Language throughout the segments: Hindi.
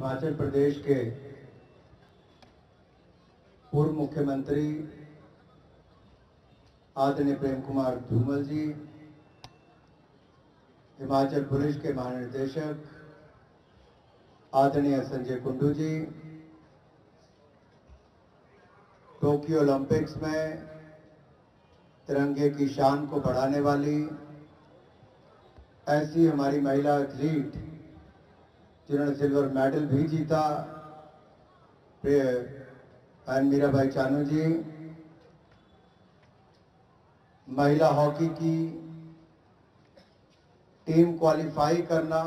हिमाचल प्रदेश के पूर्व मुख्यमंत्री आदरणीय प्रेम कुमार धूमल जी, हिमाचल पुलिस के महानिदेशक आदरणीय संजय कुंडू जी, टोक्यो ओलंपिक्स में तिरंगे की शान को बढ़ाने वाली ऐसी हमारी महिला एथलीट जिन्होंने सिल्वर मेडल भी जीता, मीराबाई चानू जी, महिला हॉकी की टीम क्वालिफाई करना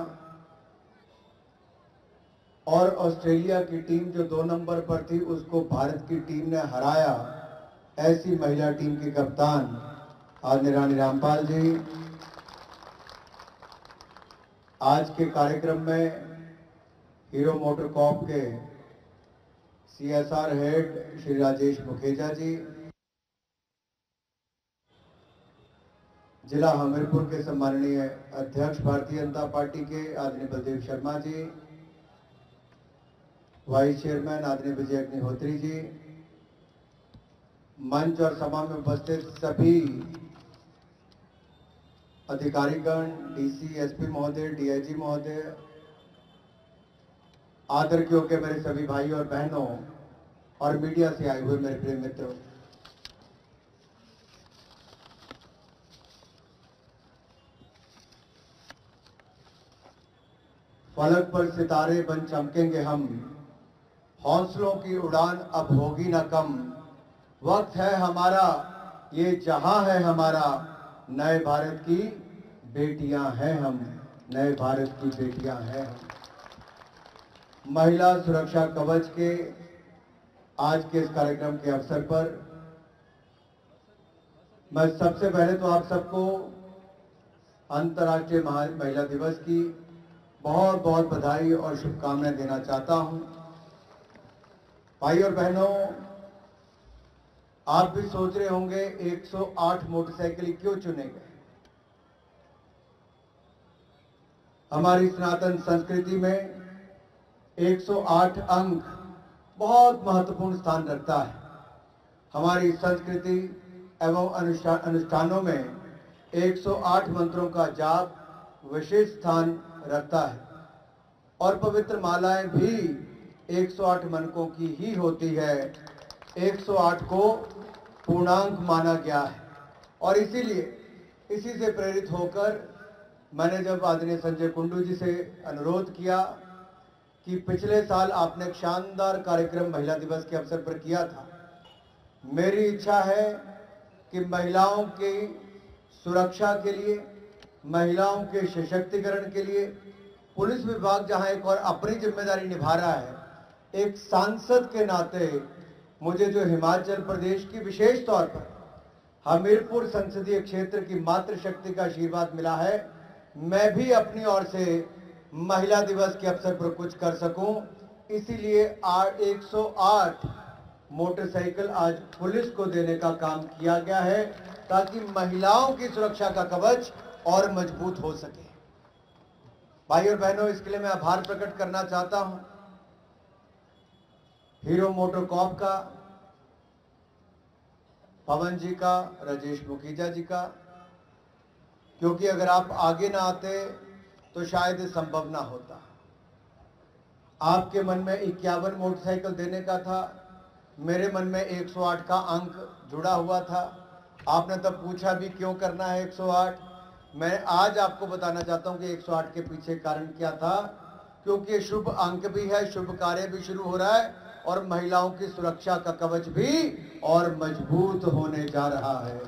और ऑस्ट्रेलिया की टीम जो 2 नंबर पर थी उसको भारत की टीम ने हराया, ऐसी महिला टीम की कप्तान आदरणीय रानी रामपाल जी। आज के कार्यक्रम में हीरो मोटरकॉर्प के CSR हेड श्री राजेश मुखेजा जी, जिला हमीरपुर के सम्माननीय अध्यक्ष भारतीय जनता पार्टी के आदरणीय बलदेव शर्मा जी, वाइस चेयरमैन आदरणीय विजय अग्निहोत्री जी, मंच और सभा में उपस्थित सभी अधिकारीगण, DC, SP महोदय, DIG महोदय, आदर के योग्य मेरे सभी भाई और बहनों और मीडिया से आए हुए मेरे प्रिय मित्रों, फलक पर सितारे बन चमकेंगे हम, हौसलों की उड़ान अब होगी न कम। वक्त है हमारा, ये जहां है हमारा, नए भारत की बेटियां हैं हम, नए भारत की बेटियां हैं हम। महिला सुरक्षा कवच के आज के इस कार्यक्रम के अवसर पर मैं सबसे पहले तो आप सबको अंतर्राष्ट्रीय महिला दिवस की बहुत बहुत बधाई और शुभकामनाएं देना चाहता हूं। भाई और बहनों, आप भी सोच रहे होंगे 108 मोटरसाइकिल क्यों चुने गए। हमारी सनातन संस्कृति में 108 अंक बहुत महत्वपूर्ण स्थान रखता है। हमारी संस्कृति एवं अनुष्ठानों में 108 मंत्रों का जाप विशेष स्थान रखता है और पवित्र मालाएं भी 108 मनकों की ही होती है। 108 को पूर्णांक माना गया है और इसीलिए इसी से प्रेरित होकर मैंने जब आदरणीय संजय कुंडू जी से अनुरोध किया कि पिछले साल आपने एक शानदार कार्यक्रम महिला दिवस के अवसर पर किया था, मेरी इच्छा है कि महिलाओं की सुरक्षा के लिए, महिलाओं के सशक्तिकरण के लिए पुलिस विभाग जहां एक और अपनी जिम्मेदारी निभा रहा है, एक सांसद के नाते मुझे जो हिमाचल प्रदेश की विशेष तौर पर हमीरपुर संसदीय क्षेत्र की मातृशक्ति का आशीर्वाद मिला है, मैं भी अपनी ओर से महिला दिवस के अवसर पर कुछ कर सकूं। इसीलिए 108 मोटरसाइकिल आज पुलिस को देने का काम किया गया है ताकि महिलाओं की सुरक्षा का कवच और मजबूत हो सके। भाई और बहनों, इसके लिए मैं आभार प्रकट करना चाहता हूं हीरो मोटरकॉर्प का, पवन जी का, राजेश मुखीजा जी का, क्योंकि अगर आप आगे ना आते तो शायद संभव ना होता। आपके मन में 51 मोटरसाइकिल देने का था, मेरे मन में 108 का अंक जुड़ा हुआ था। आपने तब पूछा भी क्यों करना है 108। मैं आज आपको बताना चाहता हूं कि 108 के पीछे कारण क्या था, क्योंकि ये शुभ अंक भी है, शुभ कार्य भी शुरू हो रहा है और महिलाओं की सुरक्षा का कवच भी और मजबूत होने जा रहा है।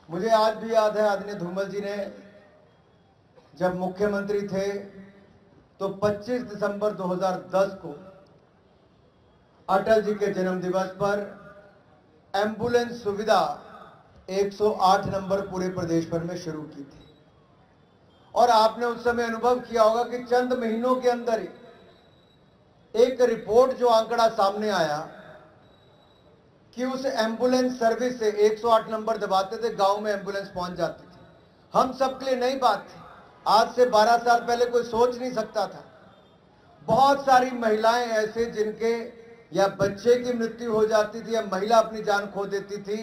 मुझे आज भी याद है आदरणीय धूमल जी ने जब मुख्यमंत्री थे तो 25 दिसंबर 2010 को अटल जी के जन्म दिवस पर एम्बुलेंस सुविधा 108 नंबर पूरे प्रदेश भर में शुरू की थी और आपने उस समय अनुभव किया होगा कि चंद महीनों के अंदर ही एक रिपोर्ट जो आंकड़ा सामने आया कि उस एम्बुलेंस सर्विस से 108 नंबर दबाते थे, गांव में एम्बुलेंस पहुंच जाती थी। हम सबके लिए नई बात थी, आज से 12 साल पहले कोई सोच नहीं सकता था। बहुत सारी महिलाएं ऐसे जिनके या बच्चे की मृत्यु हो जाती थी या महिला अपनी जान खो देती थी,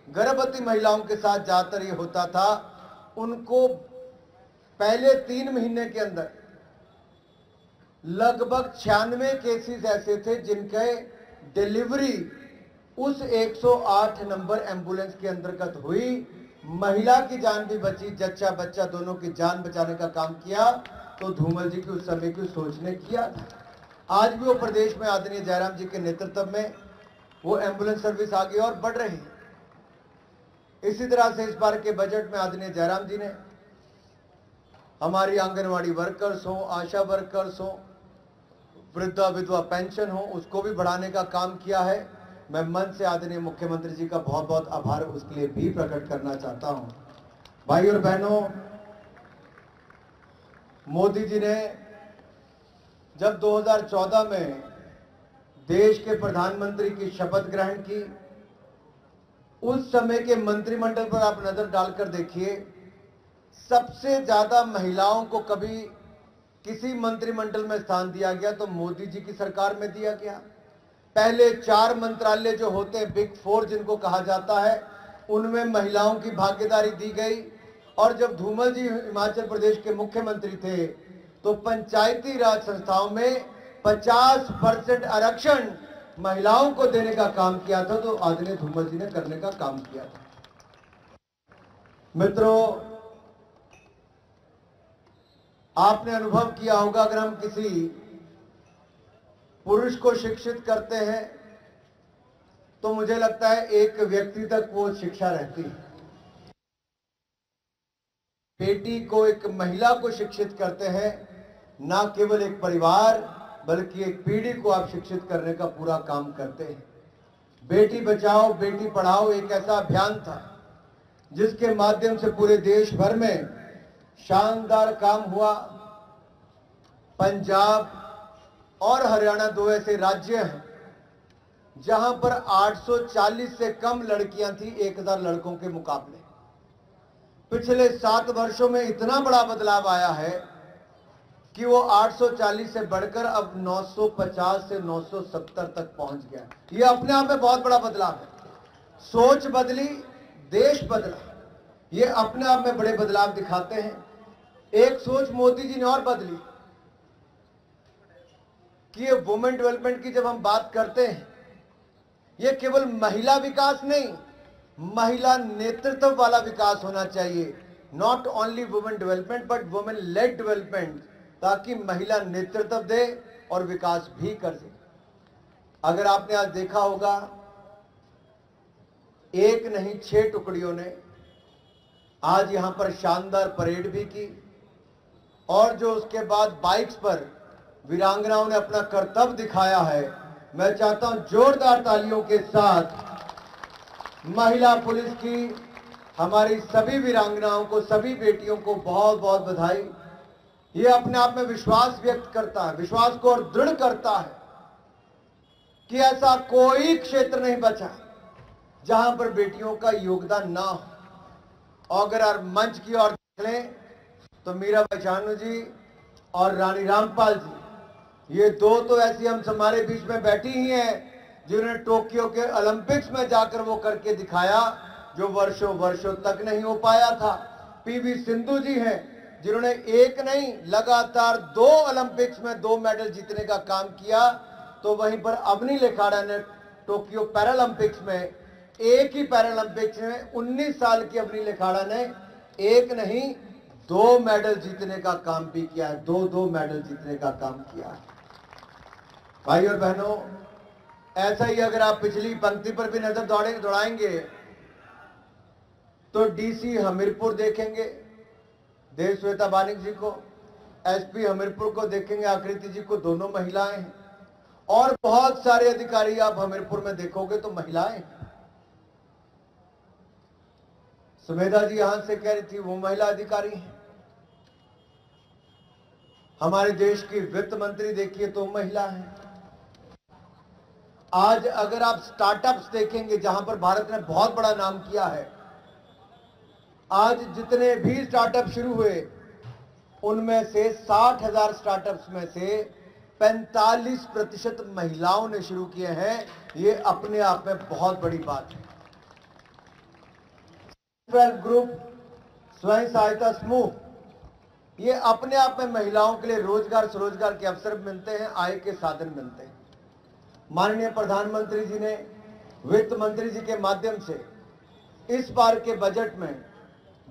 गर्भवती महिलाओं के साथ ज्यादातर ये होता था। उनको पहले 3 महीने के अंदर लगभग 96 केसेस ऐसे थे जिनके डिलीवरी उस 108 नंबर एम्बुलेंस के अंतर्गत हुई। महिला की जान भी बची, जच्चा बच्चा दोनों की जान बचाने का काम किया तो धूमल जी की उस समय की सोच ने किया था। आज भी वो प्रदेश में आदरणीय जयराम जी के नेतृत्व में वो एम्बुलेंस सर्विस आगे और बढ़ रही है। इसी तरह से इस बार के बजट में आदरणीय जयराम जी ने हमारी आंगनवाड़ी वर्कर्स हो, आशा वर्कर्स हो, वृद्धा विधवा पेंशन हो, उसको भी बढ़ाने का काम किया है। मैं मन से आदरणीय मुख्यमंत्री जी का बहुत बहुत आभार उसके लिए भी प्रकट करना चाहता हूं। भाई और बहनों, मोदी जी ने जब 2014 में देश के प्रधानमंत्री की शपथ ग्रहण की, उस समय के मंत्रिमंडल पर आप नजर डालकर देखिए, सबसे ज्यादा महिलाओं को कभी किसी मंत्रिमंडल में स्थान दिया गया तो मोदी जी की सरकार में दिया गया। पहले 4 मंत्रालय जो होते हैं, बिग 4 जिनको कहा जाता है, उनमें महिलाओं की भागीदारी दी गई। और जब धूमल जी हिमाचल प्रदेश के मुख्यमंत्री थे तो पंचायती राज संस्थाओं में 50% आरक्षण महिलाओं को देने का काम किया था, तो आदरणीय धूमल जी ने करने का काम किया था। मित्रों, आपने अनुभव किया होगा, अगर हम किसी पुरुष को शिक्षित करते हैं तो मुझे लगता है एक व्यक्ति तक वो शिक्षा रहती है। बेटी को, एक महिला को शिक्षित करते हैं, ना केवल एक परिवार बल्कि एक पीढ़ी को आप शिक्षित करने का पूरा काम करते हैं। बेटी बचाओ बेटी पढ़ाओ एक ऐसा अभियान था जिसके माध्यम से पूरे देश भर में शानदार काम हुआ। पंजाब और हरियाणा 2 ऐसे राज्य हैं जहां पर 840 से कम लड़कियां थी 1000 लड़कों के मुकाबले। पिछले 7 वर्षों में इतना बड़ा बदलाव आया है कि वो 840 से बढ़कर अब 950 से 970 तक पहुंच गया। ये अपने आप में बहुत बड़ा बदलाव है। सोच बदली, देश बदला, ये अपने आप में बड़े बदलाव दिखाते हैं। एक सोच मोदी जी ने और बदली कि ये वुमेन डेवलपमेंट की जब हम बात करते हैं, ये केवल महिला विकास नहीं, महिला नेतृत्व वाला विकास होना चाहिए। Not only women development but women lead development, ताकि महिला नेतृत्व दे और विकास भी कर सके। अगर आपने आज देखा होगा, एक नहीं 6 टुकड़ियों ने आज यहां पर शानदार परेड भी की और जो उसके बाद बाइक्स पर वीरांगनाओं ने अपना कर्तव्य दिखाया है। मैं चाहता हूं जोरदार तालियों के साथ महिला पुलिस की हमारी सभी वीरांगनाओं को, सभी बेटियों को बहुत बहुत बधाई। ये अपने आप में विश्वास व्यक्त करता है, विश्वास को और दृढ़ करता है कि ऐसा कोई क्षेत्र नहीं बचा जहां पर बेटियों का योगदान ना हो। और अगर आप मंच की ओर देख लें तो मीराबाई चानू जी और रानी रामपाल जी, ये 2 तो ऐसी हम हमारे बीच में बैठी ही हैं जिन्होंने टोक्यो के ओलंपिक्स में जाकर वो करके दिखाया जो वर्षों वर्षों तक नहीं हो पाया था। पीवी सिंधु जी हैं जिन्होंने एक नहीं लगातार 2 ओलंपिक्स में 2 मेडल जीतने का काम किया। तो वहीं पर अवनी लेखाड़ा ने टोक्यो पैरालंपिक्स में, एक ही पैरालंपिक्स में 19 साल की अवनी लेखाड़ा ने एक नहीं 2 मेडल जीतने का काम भी किया है, 2 मेडल जीतने का काम किया है। भाई और बहनों, ऐसा ही अगर आप पिछली पंक्ति पर भी नजर दौड़ाएंगे तो डीसी हमीरपुर देखेंगे देवश्वेता बानिक जी को, एसपी हमीरपुर को देखेंगे आकृति जी को, दोनों महिलाएं हैं। और बहुत सारे अधिकारी आप हमीरपुर में देखोगे तो महिलाएं हैं। सुमेधा जी यहां से कह रही थी, वो महिला अधिकारी हैं। हमारे देश की वित्त मंत्री देखिए तो महिला हैं। आज अगर आप स्टार्टअप्स देखेंगे जहां पर भारत ने बहुत बड़ा नाम किया है, आज जितने भी स्टार्टअप शुरू हुए उनमें से 60,000 स्टार्टअप्स में से 45% महिलाओं ने शुरू किए हैं। ये अपने आप में बहुत बड़ी बात है। सेल्फ हेल्प ग्रुप, स्वयं सहायता समूह, ये अपने आप में महिलाओं के लिए रोजगार स्वरोजगार के अवसर मिलते हैं, आय के साधन मिलते हैं। माननीय प्रधानमंत्री जी ने वित्त मंत्री जी के माध्यम से इस बार के बजट में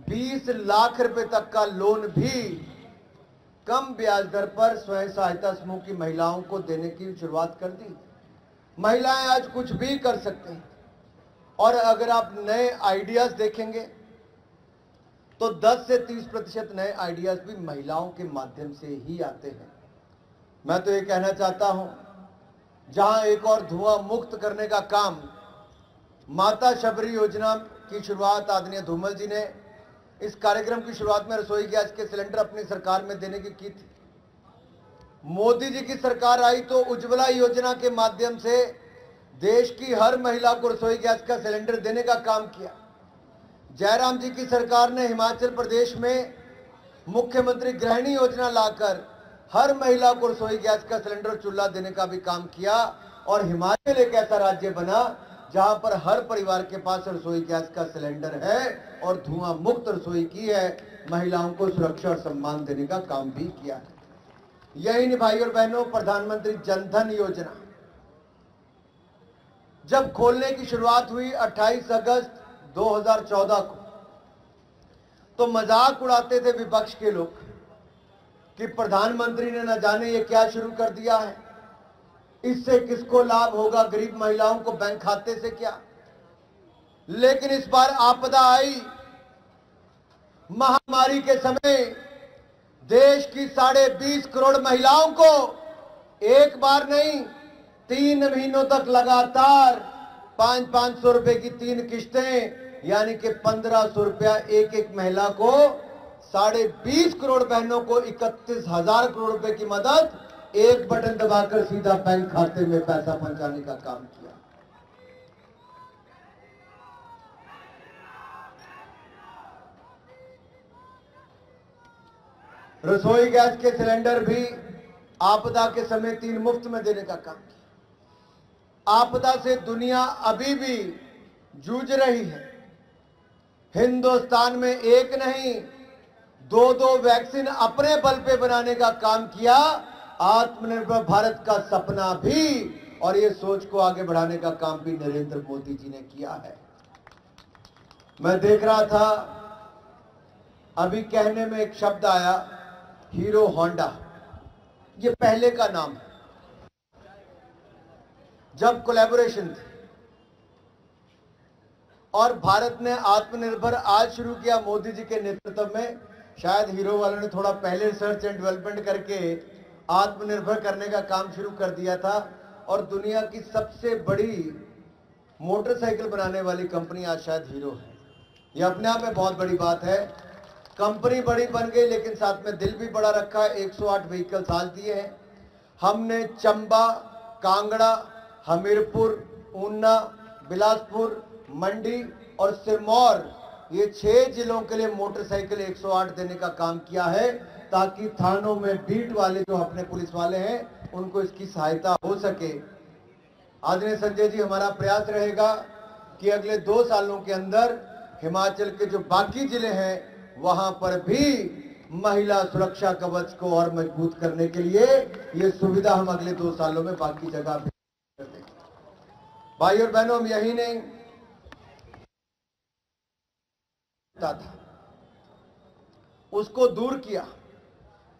20 लाख रुपए तक का लोन भी कम ब्याज दर पर स्वयं सहायता समूह की महिलाओं को देने की शुरुआत कर दी। महिलाएं आज कुछ भी कर सकते हैं और अगर आप नए आइडियाज देखेंगे तो 10 से 30% नए आइडियाज भी महिलाओं के माध्यम से ही आते हैं। मैं तो ये कहना चाहता हूं, जहां एक और धुआं मुक्त करने का काम माता शबरी योजना की शुरुआत आदरणीय धूमल जी ने इस कार्यक्रम की शुरुआत में रसोई गैस के सिलेंडर अपनी सरकार में देने की थी। मोदी जी की सरकार आई तो उज्ज्वला योजना के माध्यम से देश की हर महिला को रसोई गैस का सिलेंडर देने का काम किया। जयराम जी की सरकार ने हिमाचल प्रदेश में मुख्यमंत्री गृहिणी योजना लाकर हर महिला को रसोई गैस का सिलेंडर चूल्हा देने का भी काम किया और हिमाचल एक ऐसा राज्य बना जहां पर हर परिवार के पास रसोई गैस का सिलेंडर है और धुआं मुक्त रसोई की है। महिलाओं को सुरक्षा और सम्मान देने का काम भी किया है। यही नहीं भाई और बहनों, प्रधानमंत्री जनधन योजना जब खोलने की शुरुआत हुई 28 अगस्त 2014 को, तो मजाक उड़ाते थे विपक्ष के लोग कि प्रधानमंत्री ने न जाने ये क्या शुरू कर दिया है, इससे किसको लाभ होगा, गरीब महिलाओं को बैंक खाते से क्या। लेकिन इस बार आपदा आई, महामारी के समय देश की 20.5 करोड़ महिलाओं को एक बार नहीं 3 महीनों तक लगातार 500 रुपए की 3 किश्तें यानी कि 1500 रुपया एक एक महिला को 20.5 करोड़ बहनों को 31,000 करोड़ रुपए की मदद एक बटन दबाकर सीधा बैंक खाते में पैसा पहुंचाने का काम किया। रसोई गैस के सिलेंडर भी आपदा के समय 3 मुफ्त में देने का काम किया। आपदा से दुनिया अभी भी जूझ रही है। हिंदुस्तान में एक नहीं 2 वैक्सीन अपने बल पे बनाने का काम किया। आत्मनिर्भर भारत का सपना भी और ये सोच को आगे बढ़ाने का काम भी नरेंद्र मोदी जी ने किया है। मैं देख रहा था अभी कहने में एक शब्द आया, हीरो होंडा, ये पहले का नाम है। जब कोलैबोरेशन थी और भारत ने आत्मनिर्भर आज शुरू किया मोदी जी के नेतृत्व में, शायद हीरो वालों ने थोड़ा पहले रिसर्च एंड डेवलपमेंट करके आत्मनिर्भर करने का काम शुरू कर दिया था और दुनिया की सबसे बड़ी मोटरसाइकिल बनाने वाली कंपनी आज शायद हीरो है। यह अपने आप में बहुत बड़ी बात है। कंपनी बड़ी बन गई लेकिन साथ में दिल भी बड़ा रखा है। 108 व्हीकल्स आज दिए हैं हमने। चंबा, कांगड़ा, हमीरपुर, ऊना, बिलासपुर, मंडी और सिरमौर, ये 6 जिलों के लिए मोटरसाइकिल 108 देने का काम किया है ताकि थानों में बीट वाले जो अपने पुलिस वाले हैं उनको इसकी सहायता हो सके। आदरणीय संजय जी, हमारा प्रयास रहेगा कि अगले 2 सालों के अंदर हिमाचल के जो बाकी जिले हैं वहां पर भी महिला सुरक्षा कवच को और मजबूत करने के लिए ये सुविधा हम अगले 2 सालों में बाकी जगह भी कर देंगे। भाई और बहनों, हम यही नहीं था उसको दूर किया।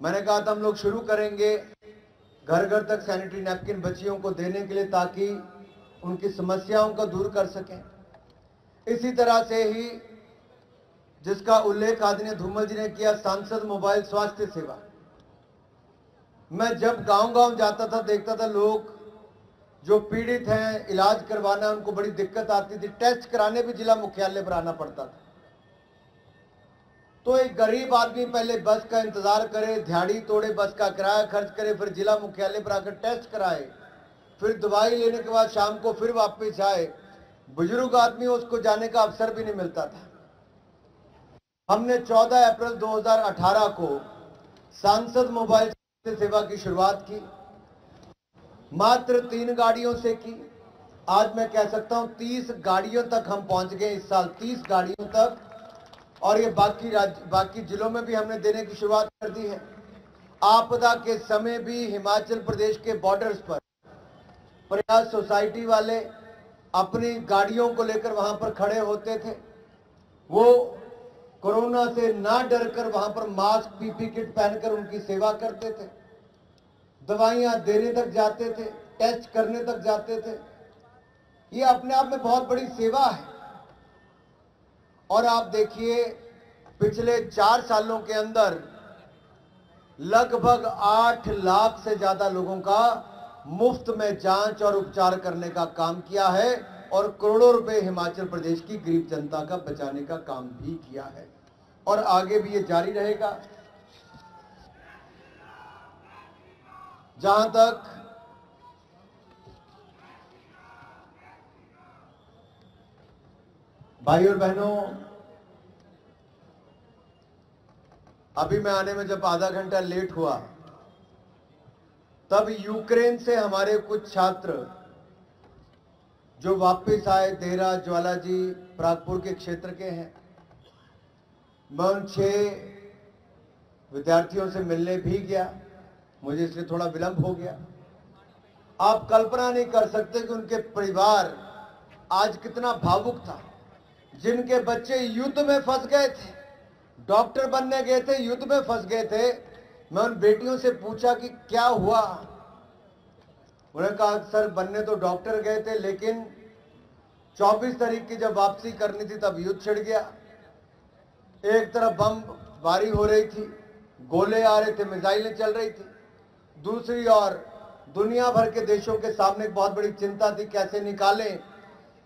मैंने कहा था हम लोग शुरू करेंगे घर घर तक सैनिटरी नैपकिन बच्चियों को देने के लिए ताकि उनकी समस्याओं को दूर कर सकें। इसी तरह से ही जिसका उल्लेख आदरणीय धूमल जी ने किया, सांसद मोबाइल स्वास्थ्य सेवा। मैं जब गांव-गांव जाता था देखता था लोग जो पीड़ित हैं, इलाज करवाना उनको बड़ी दिक्कत आती थी, टेस्ट कराने भी जिला मुख्यालय पर आना पड़ता था। तो एक गरीब आदमी पहले बस का इंतजार करे, दिहाड़ी तोड़े, बस का किराया खर्च करे, फिर जिला मुख्यालय पर आकर टेस्ट कराए, फिर दवाई लेने के बाद शाम को फिर वापस आए। बुजुर्ग आदमी उसको जाने का अवसर भी नहीं मिलता था। हमने 14 अप्रैल 2018 को सांसद मोबाइल सेवा की शुरुआत की। मात्र 3 गाड़ियों से की। आज मैं कह सकता हूं 30 गाड़ियों तक हम पहुंच गए इस साल, 30 गाड़ियों तक। और ये बाकी जिलों में भी हमने देने की शुरुआत कर दी है। आपदा के समय भी हिमाचल प्रदेश के बॉर्डर्स पर प्रयास सोसाइटी वाले अपनी गाड़ियों को लेकर वहां पर खड़े होते थे। वो कोरोना से ना डरकर वहां पर मास्क, पीपी किट पहनकर उनकी सेवा करते थे, दवाइयां देने तक जाते थे, टेस्ट करने तक जाते थे। ये अपने आप में बहुत बड़ी सेवा है। और आप देखिए पिछले 4 सालों के अंदर लगभग 8 लाख से ज्यादा लोगों का मुफ्त में जांच और उपचार करने का काम किया है और करोड़ों रुपए हिमाचल प्रदेश की गरीब जनता का बचाने का काम भी किया है और आगे भी ये जारी रहेगा। जहां तक भाई और बहनों, अभी मैं आने में जब आधा घंटा लेट हुआ तब यूक्रेन से हमारे कुछ छात्र जो वापस आए, देहरा, ज्वालाजी, प्रागपुर के क्षेत्र के हैं, मैं उन 6 विद्यार्थियों से मिलने भी गया। मुझे इसलिए थोड़ा विलंब हो गया। आप कल्पना नहीं कर सकते कि उनके परिवार आज कितना भावुक था। जिनके बच्चे युद्ध में फंस गए थे, डॉक्टर बनने गए थे, युद्ध में फंस गए थे, मैं उन बेटियों से पूछा कि क्या हुआ। उन्होंने कहा सर बनने तो डॉक्टर गए थे, लेकिन 24 तारीख की जब वापसी करनी थी तब युद्ध छिड़ गया। एक तरफ बम बारी हो रही थी, गोले आ रहे थे, मिसाइलें चल रही थी, दूसरी ओर दुनिया भर के देशों के सामने एक बहुत बड़ी चिंता थी कैसे निकालें।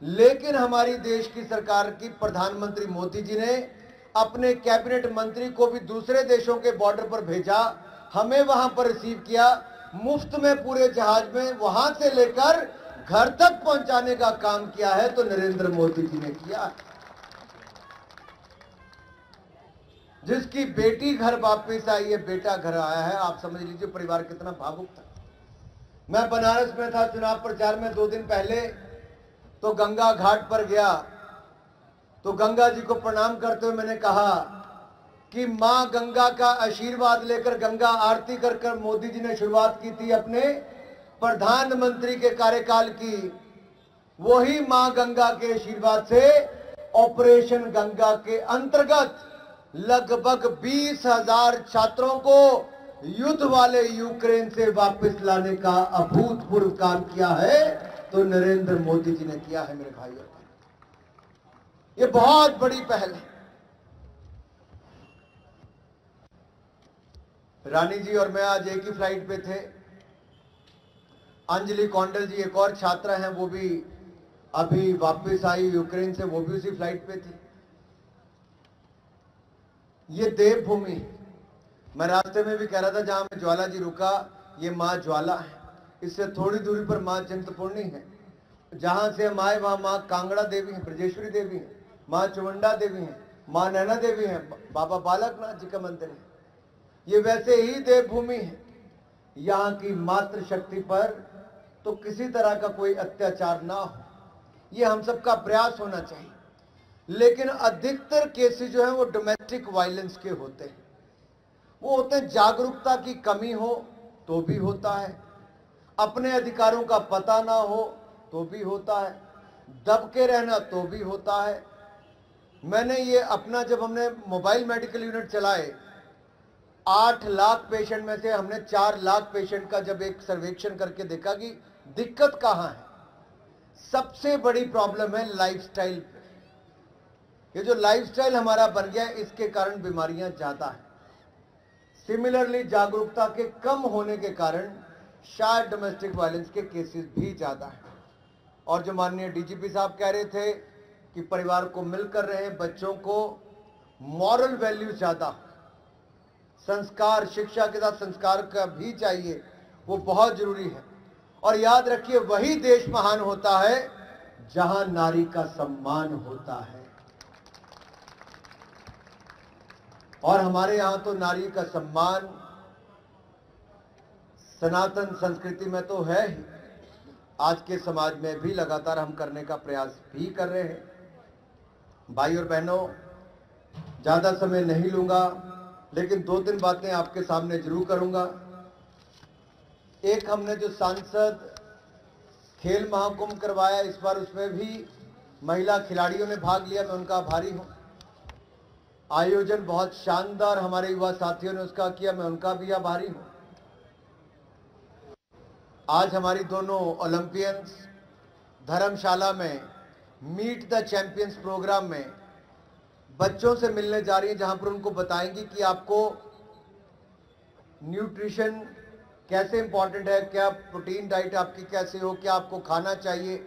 लेकिन हमारी देश की सरकार की प्रधानमंत्री मोदी जी ने अपने कैबिनेट मंत्री को भी दूसरे देशों के बॉर्डर पर भेजा, हमें वहां पर रिसीव किया, मुफ्त में पूरे जहाज में वहां से लेकर घर तक पहुंचाने का काम किया है तो नरेंद्र मोदी जी ने किया। जिसकी बेटी घर वापस आई है, बेटा घर आया है, आप समझ लीजिए परिवार कितना भावुक था। मैं बनारस में था चुनाव प्रचार में 2 दिन पहले, तो गंगा घाट पर गया तो गंगा जी को प्रणाम करते हुए मैंने कहा कि मां गंगा का आशीर्वाद लेकर गंगा आरती कर कर मोदी जी ने शुरुआत की थी अपने प्रधानमंत्री के कार्यकाल की। वही मां गंगा के आशीर्वाद से ऑपरेशन गंगा के अंतर्गत लगभग 20,000 छात्रों को युद्ध वाले यूक्रेन से वापस लाने का अभूतपूर्व काम किया है तो नरेंद्र मोदी जी ने किया है। मेरे भाइयों, ये बहुत बड़ी पहल है। रानी जी और मैं आज एक ही फ्लाइट पे थे। अंजलि कौंडल जी एक और छात्रा हैं, वो भी अभी वापस आई यूक्रेन से, वो भी उसी फ्लाइट पे थी। ये देवभूमि, मैं रास्ते में भी कह रहा था जहां मैं ज्वाला जी रुका, ये मां ज्वाला है। इससे थोड़ी दूरी पर मां चिंतपूर्णी है। जहां से हम आए वहां मां कांगड़ा देवी है, ब्रजेश्वरी देवी है, मां चुमुंडा देवी है, मां नैना देवी है, बाबा बालकनाथ जी का मंदिर है। ये वैसे ही देवभूमि है। यहाँ की मातृशक्ति पर तो किसी तरह का कोई अत्याचार ना हो, ये हम सबका प्रयास होना चाहिए। लेकिन अधिकतर केसेस जो है वो डोमेस्टिक वायलेंस के होते हैं। वो होते हैं जागरूकता की कमी हो तो भी होता है, अपने अधिकारों का पता ना हो तो भी होता है, दबके रहना तो भी होता है। मैंने ये अपना, जब हमने मोबाइल मेडिकल यूनिट चलाए, 8 लाख पेशेंट में से हमने 4 लाख पेशेंट का जब एक सर्वेक्षण करके देखा कि दिक्कत कहां है, सबसे बड़ी प्रॉब्लम है लाइफस्टाइल पे। ये जो लाइफस्टाइल हमारा बन गया है, इसके कारण बीमारियां ज्यादा है। सिमिलरली जागरूकता के कम होने के कारण शायद डोमेस्टिक वायलेंस के केसेस भी ज्यादा है। और जो माननीय डीजीपी साहब कह रहे थे कि परिवार को मिलकर रहे, बच्चों को मॉरल वैल्यू ज्यादा, संस्कार, शिक्षा के साथ संस्कार का भी चाहिए, वो बहुत जरूरी है। और याद रखिए वही देश महान होता है जहां नारी का सम्मान होता है। और हमारे यहां तो नारी का सम्मान सनातन संस्कृति में तो है ही। आज के समाज में भी लगातार हम करने का प्रयास भी कर रहे हैं। भाई और बहनों, ज़्यादा समय नहीं लूँगा, लेकिन 2-3 बातें आपके सामने जरूर करूँगा। एक, हमने जो सांसद खेल महाकुंभ करवाया इस बार, उसमें भी महिला खिलाड़ियों ने भाग लिया, मैं उनका आभारी हूँ। आयोजन बहुत शानदार हमारे युवा साथियों ने उसका किया, मैं उनका भी आभारी हूँ। आज हमारी दोनों ओलंपियंस धर्मशाला में मीट द चैंपियंस प्रोग्राम में बच्चों से मिलने जा रही हैं, जहां पर उनको बताएंगी कि आपको न्यूट्रिशन कैसे इंपॉर्टेंट है, क्या प्रोटीन डाइट आपकी कैसे हो, क्या आपको खाना चाहिए,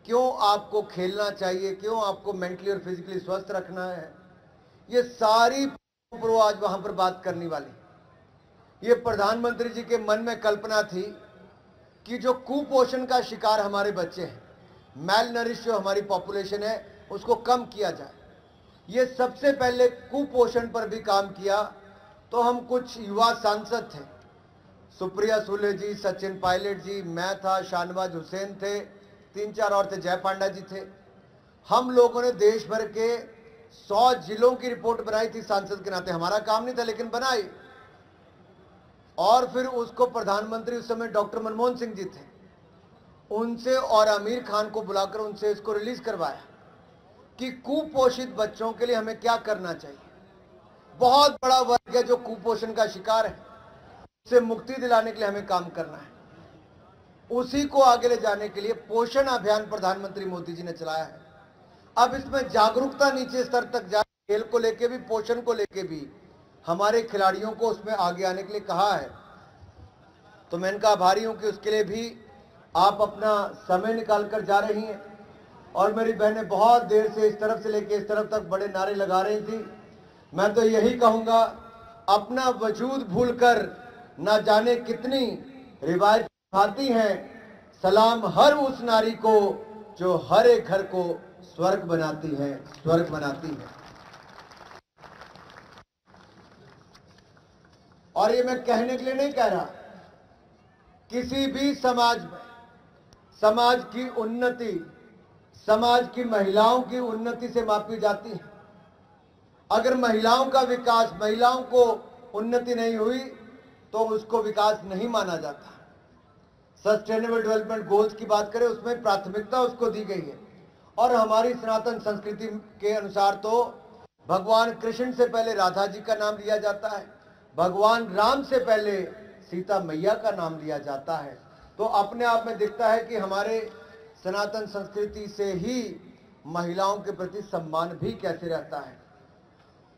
क्यों आपको खेलना चाहिए, क्यों आपको मेंटली और फिजिकली स्वस्थ रखना है। ये सारी वो आज वहां पर बात करने वाली। ये प्रधानमंत्री जी के मन में कल्पना थी कि जो कुपोषण का शिकार हमारे बच्चे हैं, मैल नरिश जो हमारी पॉपुलेशन है, उसको कम किया जाए। ये सबसे पहले कुपोषण पर भी काम किया। तो हम कुछ युवा सांसद थे, सुप्रिया सुले जी, सचिन पायलट जी, मैं था, शाहनवाज हुसैन थे, 3-4 और थे, जय पांडा जी थे। हम लोगों ने देश भर के 100 जिलों की रिपोर्ट बनाई थी सांसद के नाते। हमारा काम नहीं था, लेकिन बनाई। और फिर उसको प्रधानमंत्री उस समय डॉक्टर मनमोहन सिंह जी थे, उनसे और आमिर खान को बुलाकर उनसे इसको रिलीज करवाया कि कुपोषित बच्चों के लिए हमें क्या करना चाहिए। बहुत बड़ा वर्ग है जो कुपोषण का शिकार है, उससे मुक्ति दिलाने के लिए हमें काम करना है। उसी को आगे ले जाने के लिए पोषण अभियान प्रधानमंत्री मोदी जी ने चलाया है। अब इसमें जागरूकता नीचे स्तर तक जाए, खेल को लेके भी, पोषण को लेके भी हमारे खिलाड़ियों को उसमें आगे आने के लिए कहा है। तो मैं इनका आभारी हूं कि उसके लिए भी आप अपना समय निकाल कर जा रही हैं। और मेरी बहनें बहुत देर से इस तरफ से लेके इस तरफ तक बड़े नारे लगा रही थी। मैं तो यही कहूंगा, अपना वजूद भूलकर ना जाने कितनी रिवायत खाती हैं, सलाम हर उस नारी को जो हर एक घर को स्वर्ग बनाती है, स्वर्ग बनाती है। और ये मैं कहने के लिए नहीं कह रहा, किसी भी समाज में समाज की उन्नति, समाज की महिलाओं की उन्नति से मापी जाती है। अगर महिलाओं का विकास, महिलाओं को उन्नति नहीं हुई तो उसको विकास नहीं माना जाता। सस्टेनेबल डेवलपमेंट गोल्स की बात करें, उसमें प्राथमिकता उसको दी गई है। और हमारी सनातन संस्कृति के अनुसार तो भगवान कृष्ण से पहले राधा जी का नाम लिया जाता है, भगवान राम से पहले सीता मैया का नाम लिया जाता है। तो अपने आप में दिखता है कि हमारे सनातन संस्कृति से ही महिलाओं के प्रति सम्मान भी कैसे रहता है।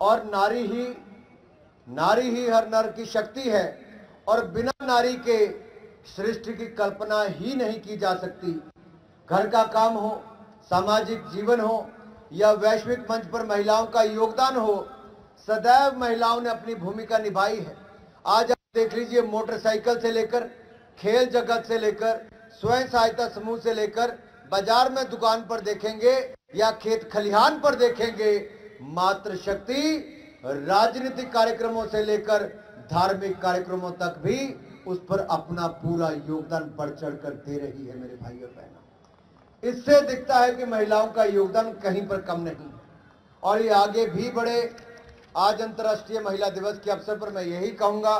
और नारी ही हर नर की शक्ति है, और बिना नारी के सृष्टि की कल्पना ही नहीं की जा सकती। घर का काम हो, सामाजिक जीवन हो, या वैश्विक मंच पर महिलाओं का योगदान हो, सदैव महिलाओं ने अपनी भूमिका निभाई है। आज आप देख लीजिए, मोटरसाइकिल से लेकर, खेल जगत से लेकर, स्वयं सहायता समूह से लेकर, बाजार में दुकान पर देखेंगे या खेत खलिहान पर देखेंगे, मातृशक्ति राजनीतिक कार्यक्रमों से लेकर धार्मिक कार्यक्रमों तक भी उस पर अपना पूरा योगदान बढ़ चढ़ कर दे रही है। मेरे भाई और बहनों, इससे दिखता है कि महिलाओं का योगदान कहीं पर कम नहीं है, और ये आगे भी बढ़े। आज अंतर्राष्ट्रीय महिला दिवस के अवसर पर मैं यही कहूंगा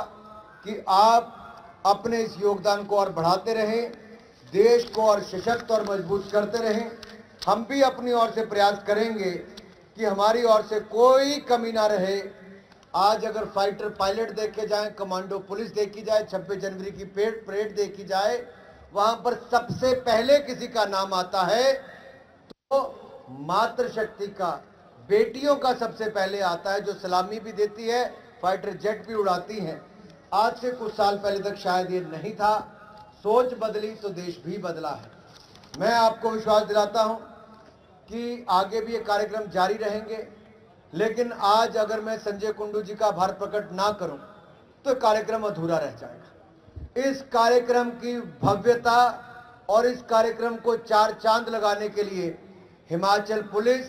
कि आप अपने इस योगदान को और बढ़ाते रहें, देश को और सशक्त और मजबूत करते रहें। हम भी अपनी ओर से प्रयास करेंगे कि हमारी ओर से कोई कमी ना रहे। आज अगर फाइटर पायलट देखे जाएं, कमांडो पुलिस देखी जाए, 26 जनवरी की परेड देखी जाए, वहां पर सबसे पहले किसी का नाम आता है तो मातृशक्ति का, बेटियों का सबसे पहले आता है, जो सलामी भी देती है, फाइटर जेट भी उड़ाती हैं। आज से कुछ साल पहले तक शायद ये नहीं था। सोच बदली तो देश भी बदला है। मैं आपको विश्वास दिलाता हूं कि आगे भी ये कार्यक्रम जारी रहेंगे। लेकिन आज अगर मैं संजय कुंडू जी का आभार प्रकट ना करूं तो कार्यक्रम अधूरा रह जाएगा। इस कार्यक्रम की भव्यता और इस कार्यक्रम को 4 चांद लगाने के लिए हिमाचल पुलिस,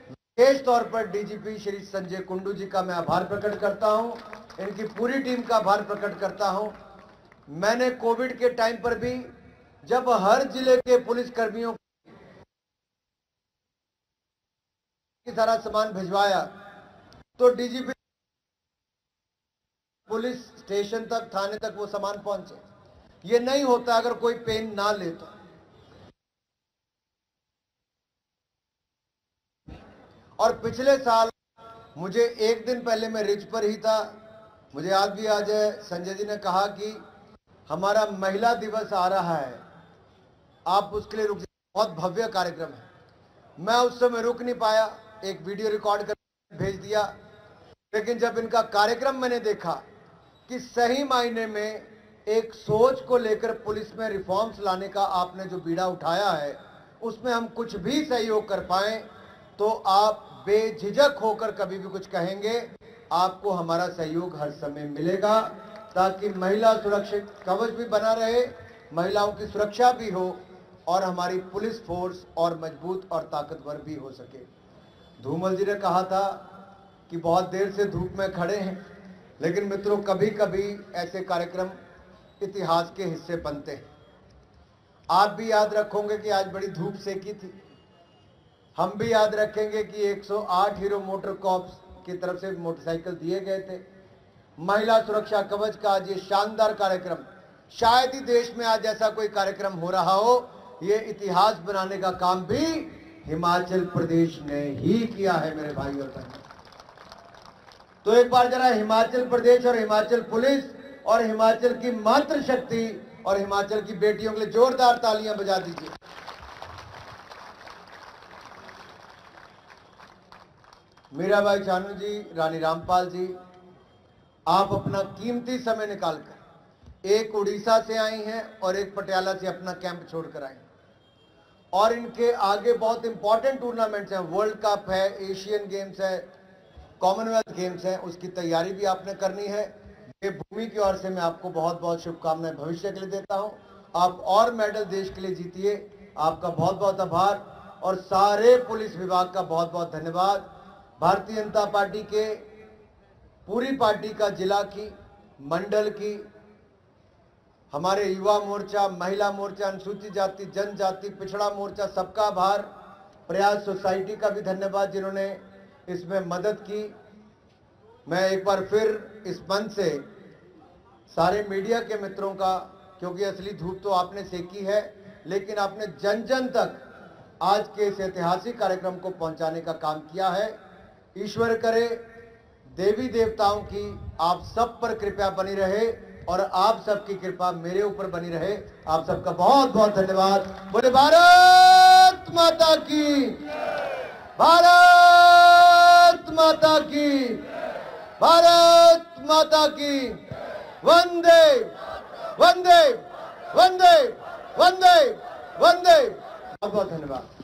विशेष तौर पर डीजीपी श्री संजय कुंडू जी का मैं आभार प्रकट करता हूं, इनकी पूरी टीम का आभार प्रकट करता हूं। मैंने कोविड के टाइम पर भी जब हर जिले के पुलिस कर्मियों की सारा सामान भिजवाया तो डीजीपी पुलिस स्टेशन तक, थाने तक वो सामान पहुंचे। ये नहीं होता अगर कोई पेन ना ले तो। और पिछले साल मुझे एक दिन पहले मैं रिच पर ही था, मुझे याद भी आज है, संजय जी ने कहा कि हमारा महिला दिवस आ रहा है, आप उसके लिए रुक जाइए, बहुत भव्य कार्यक्रम है। मैं उस समय रुक नहीं पाया, एक वीडियो रिकॉर्ड कर भेज दिया। लेकिन जब इनका कार्यक्रम मैंने देखा कि सही मायने में एक सोच को लेकर पुलिस में रिफॉर्म्स लाने का आपने जो बीड़ा उठाया है, उसमें हम कुछ भी सहयोग कर पाए तो आप बेझिझक होकर कभी भी कुछ कहेंगे, आपको हमारा सहयोग हर समय मिलेगा, ताकि महिला सुरक्षित कवच भी बना रहे, महिलाओं की सुरक्षा भी हो और हमारी पुलिस फोर्स और मजबूत और ताकतवर भी हो सके। धूमल जी ने कहा था कि बहुत देर से धूप में खड़े हैं, लेकिन मित्रों कभी कभी ऐसे कार्यक्रम इतिहास के हिस्से बनते हैं। आप भी याद रखोगे कि आज बड़ी धूप सेकी थी, हम भी याद रखेंगे कि 108 हीरो मोटर कॉर्प्स की तरफ से मोटरसाइकिल दिए गए थे। महिला सुरक्षा कवच का आज ये शानदार कार्यक्रम, शायद ही देश में आज ऐसा कोई कार्यक्रम हो रहा हो, ये इतिहास बनाने का काम भी हिमाचल प्रदेश ने ही किया है मेरे भाई और बहनों। तो एक बार जरा हिमाचल प्रदेश और हिमाचल पुलिस और हिमाचल की मातृशक्ति और हिमाचल की बेटियों के लिए जोरदार तालियां बजा दीजिए। मीराबाई चानू जी, रानी रामपाल जी, आप अपना कीमती समय निकालकर एक उड़ीसा से आई हैं और एक पटियाला से अपना कैंप छोड़कर आई, और इनके आगे बहुत इंपॉर्टेंट टूर्नामेंट्स हैं, वर्ल्ड कप है, एशियन गेम्स है, कॉमनवेल्थ गेम्स है, उसकी तैयारी भी आपने करनी है। देवभूमि की ओर से मैं आपको बहुत बहुत शुभकामनाएं भविष्य के लिए देता हूं। आप और मेडल देश के लिए जीतिए, आपका बहुत बहुत आभार और सारे पुलिस विभाग का बहुत बहुत धन्यवाद। भारतीय जनता पार्टी के पूरी पार्टी का, जिला की, मंडल की, हमारे युवा मोर्चा, महिला मोर्चा, अनुसूचित जाति जनजाति पिछड़ा मोर्चा, सबका आभार। प्रयास सोसाइटी का भी धन्यवाद जिन्होंने इसमें मदद की। मैं एक बार फिर इस मंच से सारे मीडिया के मित्रों का, क्योंकि असली धूप तो आपने सेकी है, लेकिन आपने जन जन तक आज के इस ऐतिहासिक कार्यक्रम को पहुंचाने का काम किया है। ईश्वर करे देवी देवताओं की आप सब पर कृपा बनी रहे और आप सबकी कृपा मेरे ऊपर बनी रहे। आप सबका बहुत बहुत धन्यवाद। बोले भारत माता की, भारत माता की, भारत माता की। वंदे वंदे वंदे वंदे वंदे। बहुत बहुत धन्यवाद।